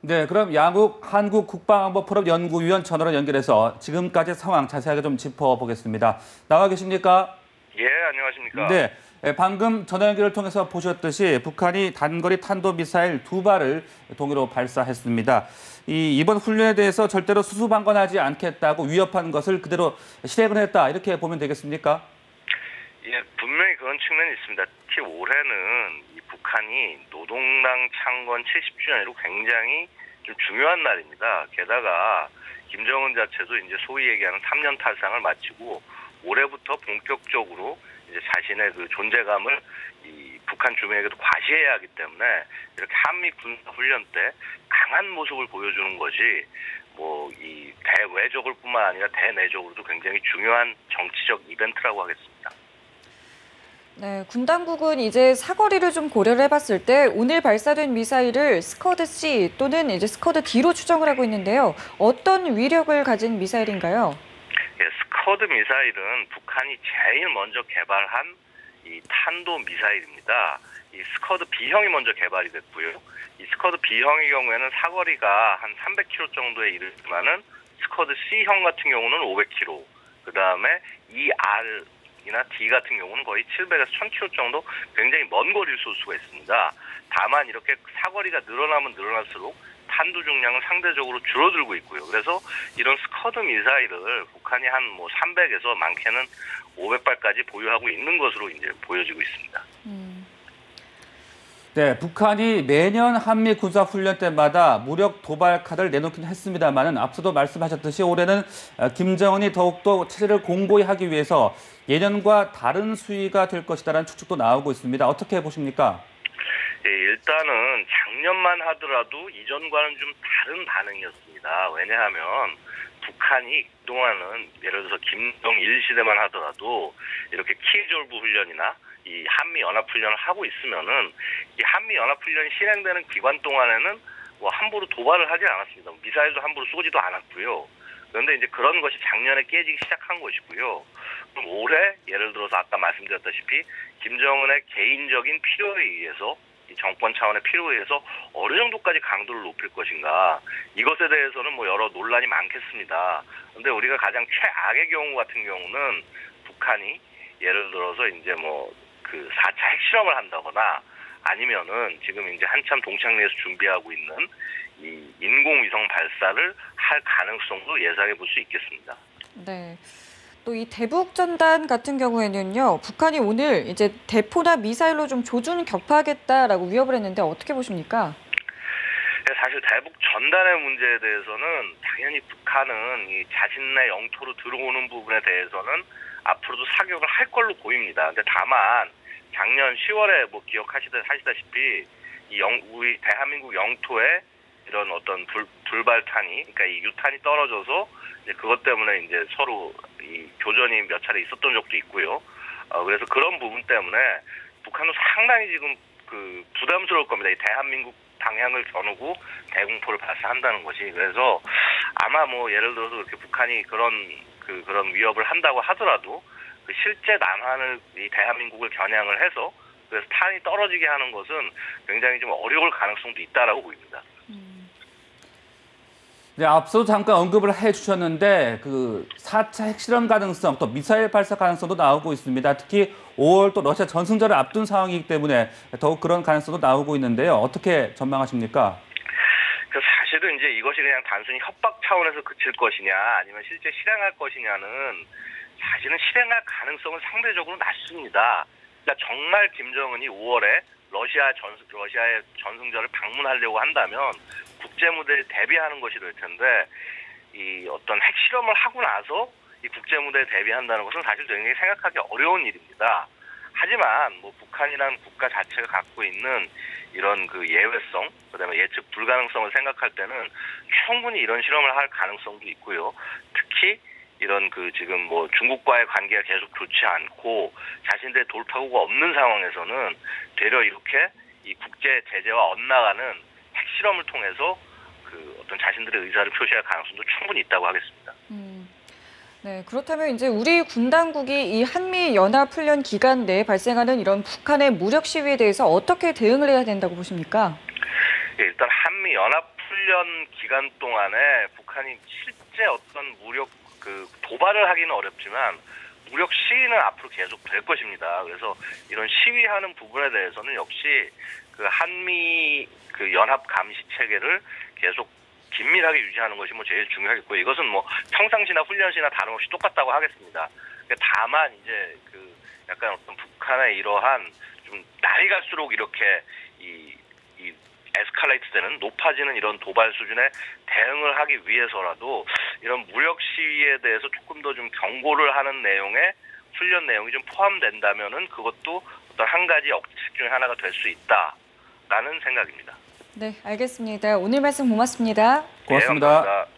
네, 그럼 양욱 한국국방안보포럼연구위원 전화로 연결해서 지금까지 상황 자세하게 좀 짚어보겠습니다. 나와 계십니까? 예, 안녕하십니까? 네, 방금 전화 연결을 통해서 보셨듯이 북한이 단거리 탄도미사일 2발을 동해로 발사했습니다. 이번 훈련에 대해서 절대로 수수방관하지 않겠다고 위협한 것을 그대로 실행을 했다, 이렇게 보면 되겠습니까? 예, 분명히 그런 측면이 있습니다. 특히 올해는 이 북한이 노동당 창건 70주년으로 굉장히 좀 중요한 날입니다. 게다가 김정은 자체도 이제 소위 얘기하는 3년 탈상을 마치고 올해부터 본격적으로 이제 자신의 그 존재감을 이 북한 주민에게도 과시해야 하기 때문에 이렇게 한미 군사 훈련 때 강한 모습을 보여주는 것이 뭐 이 대외적으로 뿐만 아니라 대내적으로도 굉장히 중요한 정치적 이벤트라고 하겠습니다. 네, 군 당국은 이제 사거리를 좀 고려를 해봤을 때 오늘 발사된 미사일을 스커드-C 또는 이제 스커드-D로 추정을 하고 있는데요. 어떤 위력을 가진 미사일인가요? 예, 스커드 미사일은 북한이 제일 먼저 개발한 이 탄도 미사일입니다. 이 스커드 B형이 먼저 개발이 됐고요. 이 스커드 B형의 경우에는 사거리가 한 300km 정도에 이르지만은 스커드 C형 같은 경우는 500km. 그 다음에 ER이나 D 같은 경우는 거의 700에서 1000km 정도 굉장히 먼 거리를 쏠 수가 있습니다. 다만 이렇게 사거리가 늘어나면 늘어날수록 탄두 중량은 상대적으로 줄어들고 있고요. 그래서 이런 스커드 미사일을 북한이 한 뭐 300에서 많게는 500발까지 보유하고 있는 것으로 이제 보여지고 있습니다. 네, 북한이 매년 한미 군사훈련 때마다 무력 도발 카드를 내놓긴 했습니다만은 앞서도 말씀하셨듯이 올해는 김정은이 더욱더 체제를 공고히 하기 위해서 예년과 다른 수위가 될 것이다라는 추측도 나오고 있습니다. 어떻게 보십니까? 예, 일단은 작년만 하더라도 이전과는 좀 다른 반응이었습니다. 왜냐하면 북한이 그동안은 예를 들어서 김정일 시대만 하더라도 이렇게 키예졸브 훈련이나 이 한미연합훈련을 하고 있으면은 이 한미연합훈련이 실행되는 기간 동안에는 뭐 함부로 도발을 하지 않았습니다. 미사일도 함부로 쏘지도 않았고요. 그런데 이제 그런 것이 작년에 깨지기 시작한 것이고요. 그럼 올해 예를 들어서 아까 말씀드렸다시피 김정은의 개인적인 필요에 의해서 이 정권 차원의 필요에 의해서 어느 정도까지 강도를 높일 것인가, 이것에 대해서는 뭐 여러 논란이 많겠습니다. 그런데 우리가 가장 최악의 경우 같은 경우는 북한이 예를 들어서 이제 뭐 그 4차 핵실험을 한다거나 아니면은 지금 이제 한참 동창리에서 준비하고 있는 이 인공위성 발사를 할 가능성도 예상해 볼 수 있겠습니다. 네. 또 이 대북전단 같은 경우에는요, 북한이 오늘 이제 대포나 미사일로 좀 조준 격파하겠다라고 위협을 했는데 어떻게 보십니까? 사실 대북 전단의 문제에 대해서는 당연히 북한은 이 자신의 영토로 들어오는 부분에 대해서는 앞으로도 사격을 할 걸로 보입니다. 근데 다만 작년 10월에 뭐 기억하시다시피 우리 대한민국 영토에 이런 어떤 불발탄이, 그러니까 이 유탄이 떨어져서 이제 그것 때문에 이제 서로 이 교전이 몇 차례 있었던 적도 있고요. 그래서 그런 부분 때문에 북한은 상당히 지금 그 부담스러울 겁니다. 이 대한민국 방향을 겨누고 대공포를 발사한다는 것이. 그래서 아마 뭐 예를 들어서 그렇게 북한이 그런 위협을 한다고 하더라도 그 실제 남한을 이 대한민국을 겨냥을 해서 그래서 탄이 떨어지게 하는 것은 굉장히 좀 어려울 가능성도 있다라고 보입니다. 네, 앞서도 잠깐 언급을 해주셨는데 그 4차 핵실험 가능성, 또 미사일 발사 가능성도 나오고 있습니다. 특히 5월 또 러시아 전승절을 앞둔 상황이기 때문에 더욱 그런 가능성도 나오고 있는데요. 어떻게 전망하십니까? 사실은 이제 이것이 그냥 단순히 협박 차원에서 그칠 것이냐 아니면 실제 실행할 것이냐는 사실은 실행할 가능성은 상대적으로 낮습니다. 그러니까 정말 김정은이 5월에 러시아의 전승절을 방문하려고 한다면 국제 무대에 대비하는 것이 될 텐데 이 어떤 핵실험을 하고 나서 이 국제 무대에 대비한다는 것은 사실 굉장히 생각하기 어려운 일입니다. 하지만 뭐 북한이라는 국가 자체가 갖고 있는 이런 그 예외성, 그다음에 예측 불가능성을 생각할 때는 충분히 이런 실험을 할 가능성도 있고요. 특히 이런 그 지금 뭐 중국과의 관계가 계속 좋지 않고 자신들의 돌파구가 없는 상황에서는 되려 이렇게 이 국제 제재와 엇나가는 핵실험을 통해서 그 어떤 자신들의 의사를 표시할 가능성도 충분히 있다고 하겠습니다. 네, 그렇다면 이제 우리 군 당국이 이 한미 연합 훈련 기간 내에 발생하는 이런 북한의 무력 시위에 대해서 어떻게 대응을 해야 된다고 보십니까? 예, 일단 한미 연합 훈련 기간 동안에 북한이 실제 어떤 무력 도발을 하기는 어렵지만 무력 시위는 앞으로 계속 될 것입니다. 그래서 이런 시위하는 부분에 대해서는 역시 한미 연합 감시 체계를 계속 긴밀하게 유지하는 것이 제일 중요하겠고요. 이것은 평상시나 훈련시나 다름없이 똑같다고 하겠습니다. 다만 이제 약간 어떤 북한의 이러한 좀 날이 갈수록 이렇게 이 에스컬레이트 되는 높아지는 이런 도발 수준에 대응을 하기 위해서라도 이런 무력 시위에 대해서 조금 더 좀 경고를 하는 내용의 훈련 내용이 좀 포함된다면은 그것도 어떤 한 가지 억지책 중에 하나가 될 수 있다라는 생각입니다. 네, 알겠습니다. 오늘 말씀 고맙습니다. 고맙습니다. 네, 감사합니다.